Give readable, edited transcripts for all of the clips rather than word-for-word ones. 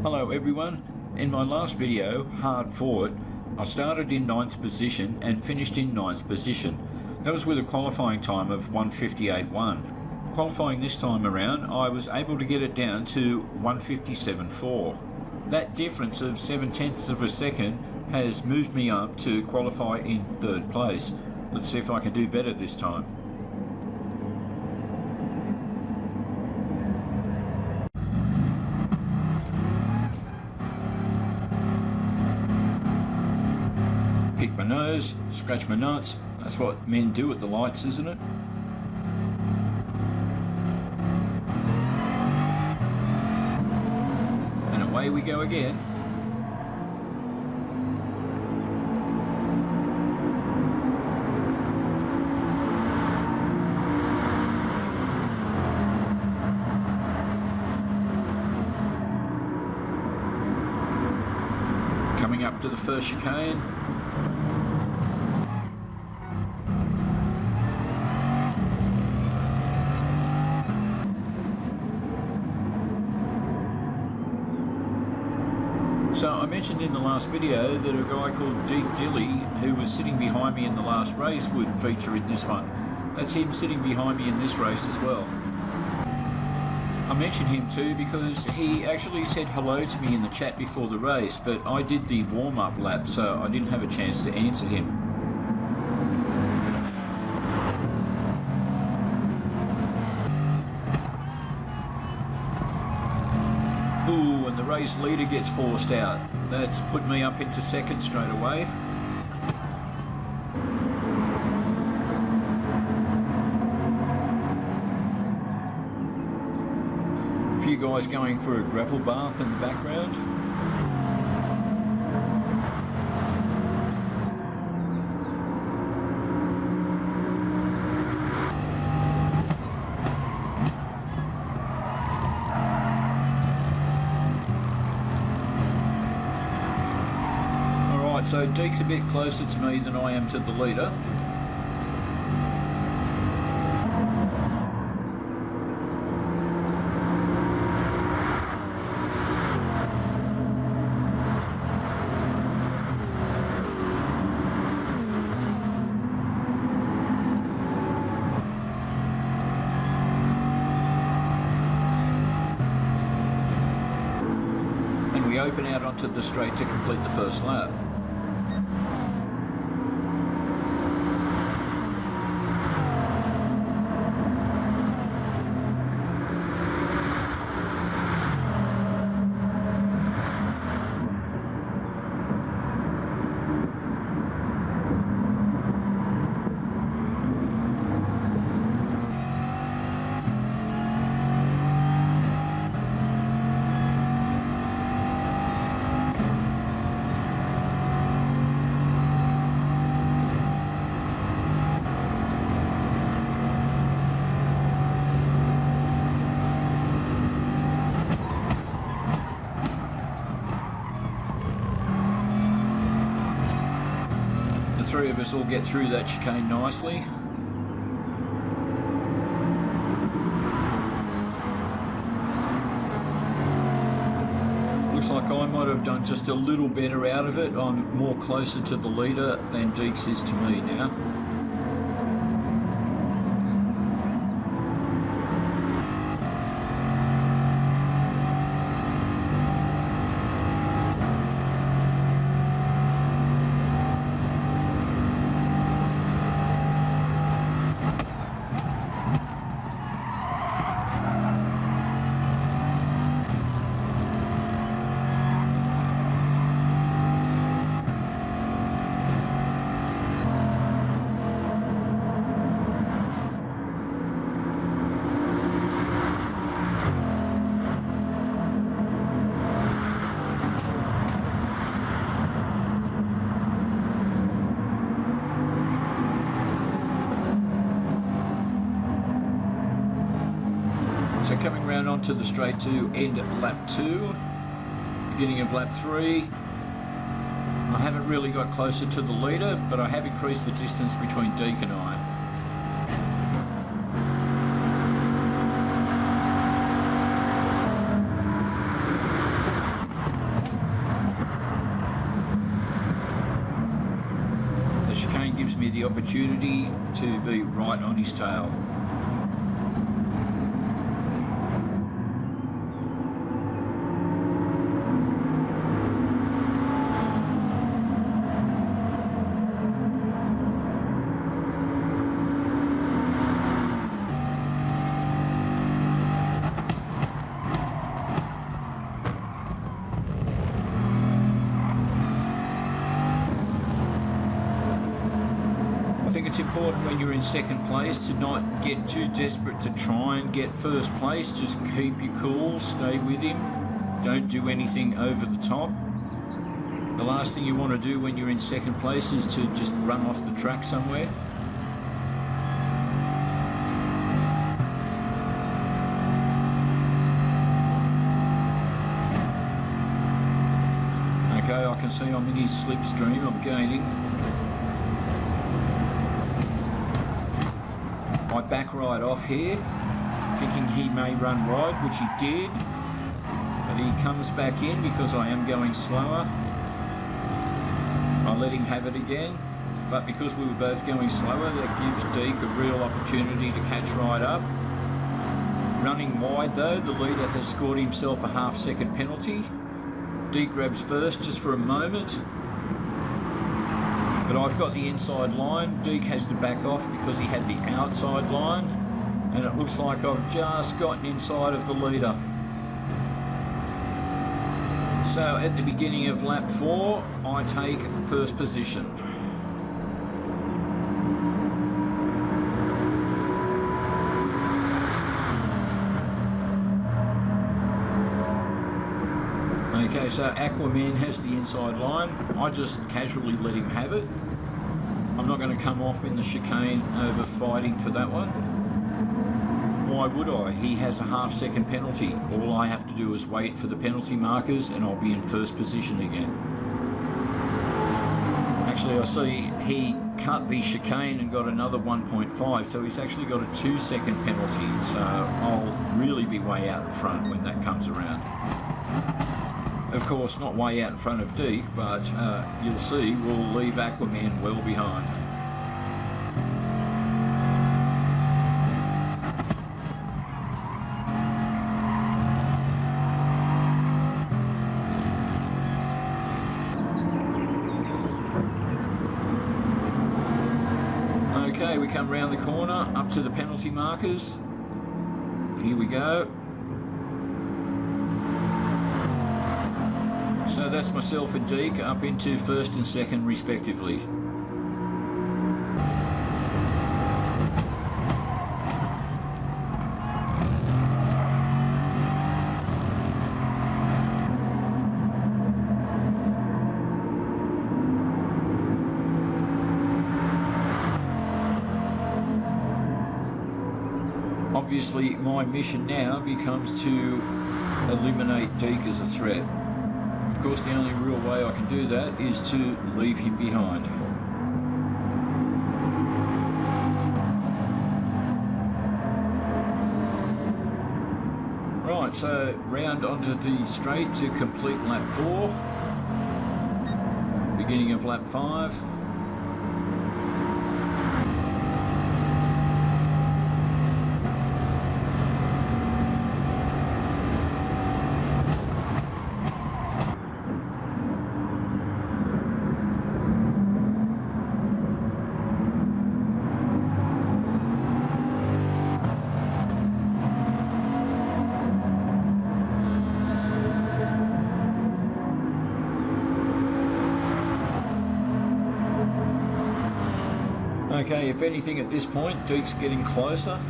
Hello everyone. In my last video, Hard Fought, I started in 9th position and finished in 9th position. That was with a qualifying time of 1:58.1. Qualifying this time around, I was able to get it down to 1:57.4. That difference of 7/10 of a second has moved me up to qualify in 3rd place. Let's see if I can do better this time. Pick my nose, scratch my nuts. That's what men do at the lights, isn't it? And away we go again. Coming up to the first chicane. So I mentioned in the last video that a guy called Deep Dilly, who was sitting behind me in the last race, would feature in this one. That's him sitting behind me in this race as well. I mentioned him too because he actually said hello to me in the chat before the race, but I did the warm-up lap, so I didn't have a chance to answer him. Ooh, and the race leader gets forced out. That's put me up into 2nd straight away. A few guys going for a gravel bath in the background. So Deke's a bit closer to me than I am to the leader. And we open out onto the straight to complete the first lap. The three of us all get through that chicane nicely. Looks like I might have done just a little better out of it. I'm more closer to the leader than Deeks is to me now. So coming round onto the straight to end lap 2, beginning of lap 3. I haven't really got closer to the leader, but I have increased the distance between Deke and I. the opportunity to be right on his tail. I think it's important when you're in second place to not get too desperate to try and get first place. Just keep your cool, stay with him, don't do anything over the top. The last thing you want to do when you're in second place is to just run off the track somewhere. Okay, I can see I'm in his slipstream, I'm gaining. I back right off here, thinking he may run wide, which he did, but he comes back in because I am going slower. I let him have it again, but because we were both going slower, that gives Deke a real opportunity to catch right up. Running wide though, the leader has scored himself a half-second penalty. Deke grabs first just for a moment, but I've got the inside line. Deke has to back off because he had the outside line, and it looks like I've just gotten inside of the leader. So at the beginning of lap 4, I take first position. Okay, so Aquaman has the inside line. I just casually let him have it. I'm not going to come off in the chicane over fighting for that one. Why would I? He has a half-second penalty. All I have to do is wait for the penalty markers and I'll be in first position again. Actually, I see he cut the chicane and got another 1.5, so he's actually got a 2-second penalty, so I'll really be way out in front when that comes around. Of course, not way out in front of Deke, but you'll see we'll leave Aquaman well behind. Okay, we come round the corner, up to the penalty markers. Here we go. So that's myself and Deke up into first and second respectively. Obviously, my mission now becomes to eliminate Deke as a threat. Of course, the only real way I can do that is to leave him behind. Right, so round onto the straight to complete lap 4. Beginning of lap 5. Okay, if anything at this point, Deke's getting closer.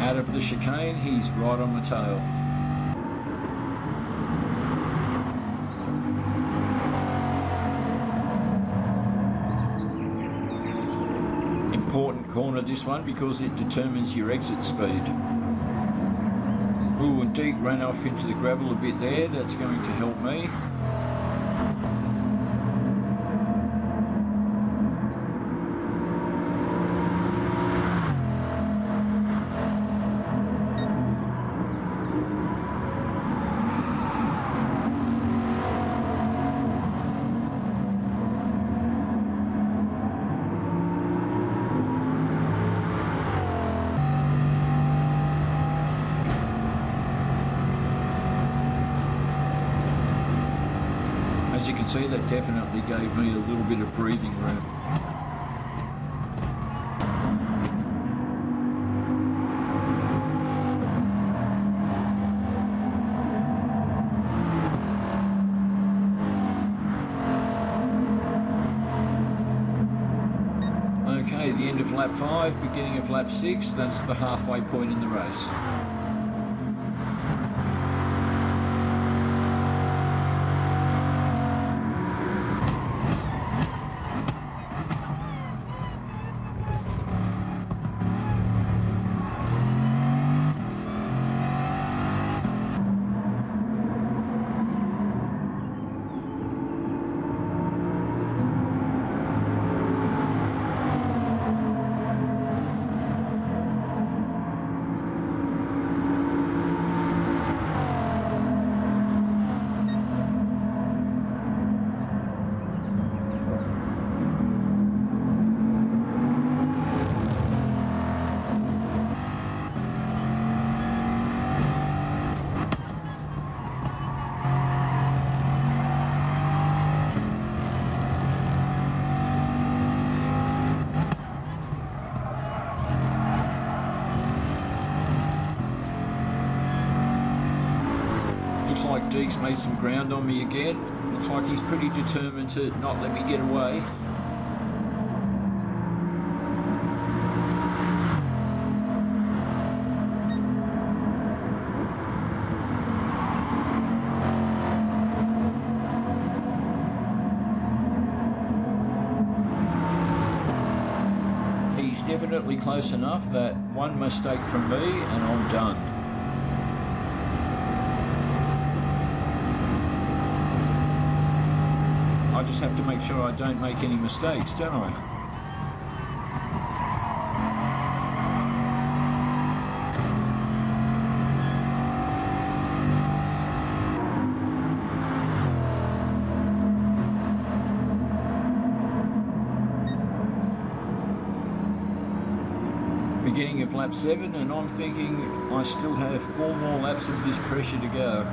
Out of the chicane, he's right on my tail. Important corner, this one, because it determines your exit speed. Ooh, and Deke ran off into the gravel a bit there. That's going to help me. As you can see, that definitely gave me a little bit of breathing room. Okay, the end of lap 5, beginning of lap 6, that's the halfway point in the race. Looks like Deke's made some ground on me again. Looks like he's pretty determined to not let me get away. He's definitely close enough that one mistake from me and I'm done. I just have to make sure I don't make any mistakes, don't I? Beginning of lap 7, and I'm thinking I still have 4 more laps of this pressure to go.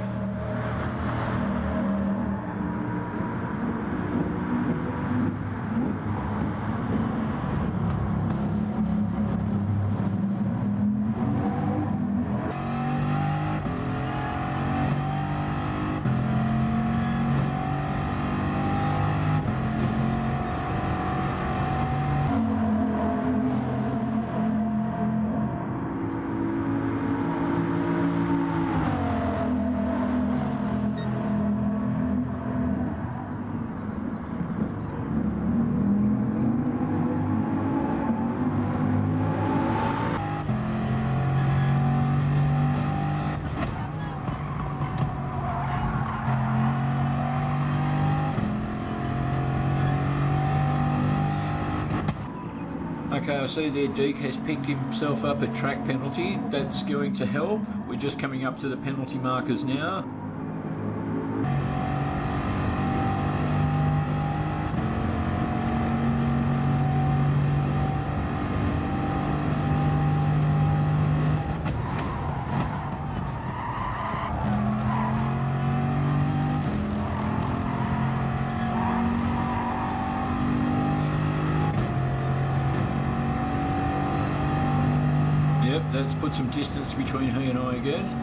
Okay, I see there Deke has picked himself up a track penalty. That's going to help. We're just coming up to the penalty markers now. Yep, that's put some distance between he and I again.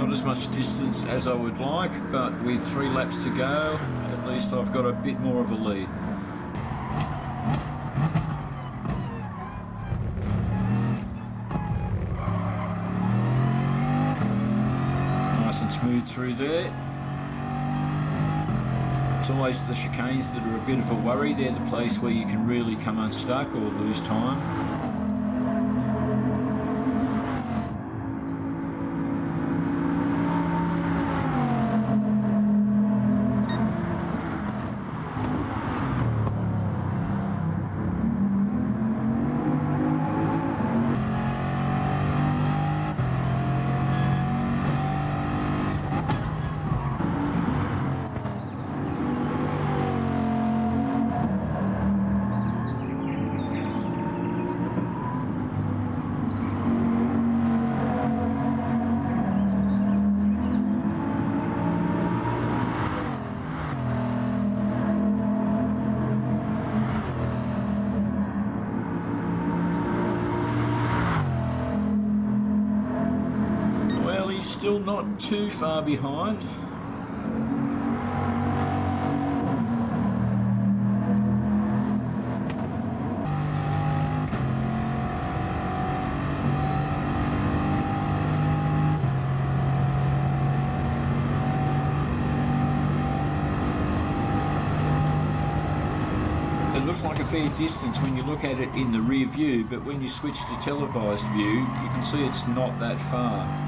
As much distance as I would like, but with 3 laps to go, at least I've got a bit more of a lead. Nice and smooth through there. It's always the chicanes that are a bit of a worry. They're the place where you can really come unstuck or lose time. still not too far behind. It looks like a fair distance when you look at it in the rear view, but when you switch to televised view, you can see it's not that far.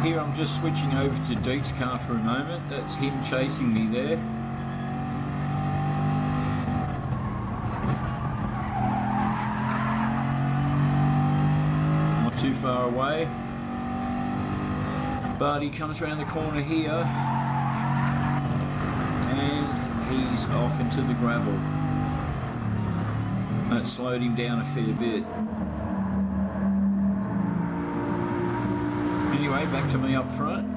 Here I'm just switching over to Deke's car for a moment. That's him chasing me there. Not too far away. But he comes around the corner here and he's off into the gravel. That slowed him down a fair bit. Anyway, back to me up front.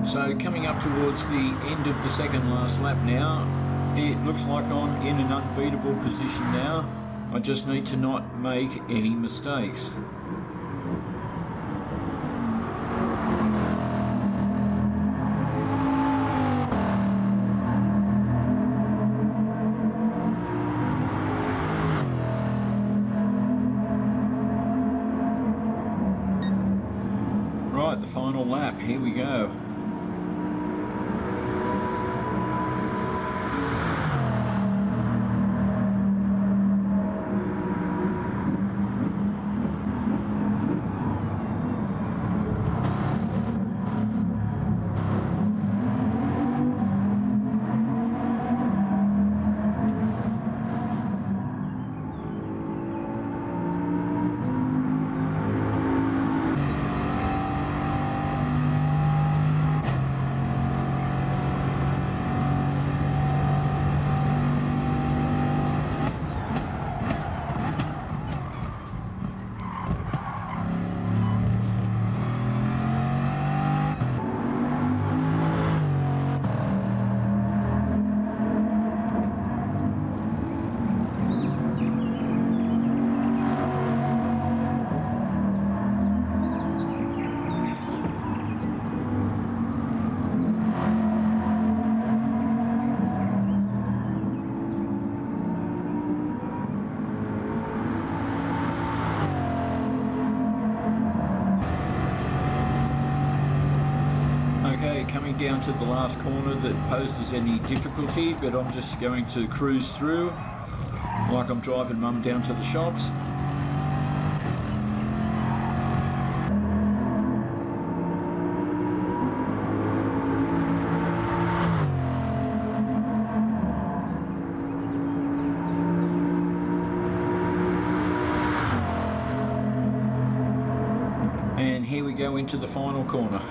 So coming up towards the end of the second last lap now, it looks like I'm in an unbeatable position now. I just need to not make any mistakes. Right, the final lap, here we go. Coming down to the last corner that poses any difficulty, but I'm just going to cruise through like I'm driving mum down to the shops. And here we go into the final corner.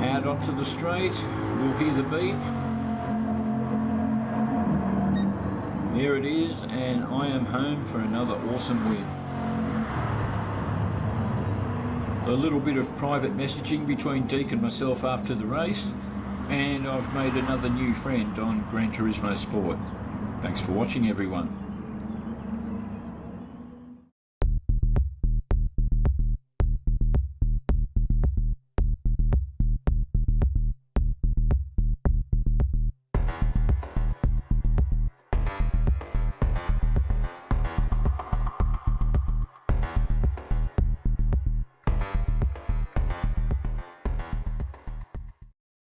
Out onto the straight, we'll hear the beep. There it is, and I am home for another awesome win. A little bit of private messaging between Deke and myself after the race, and I've made another new friend on Gran Turismo Sport. Thanks for watching, everyone.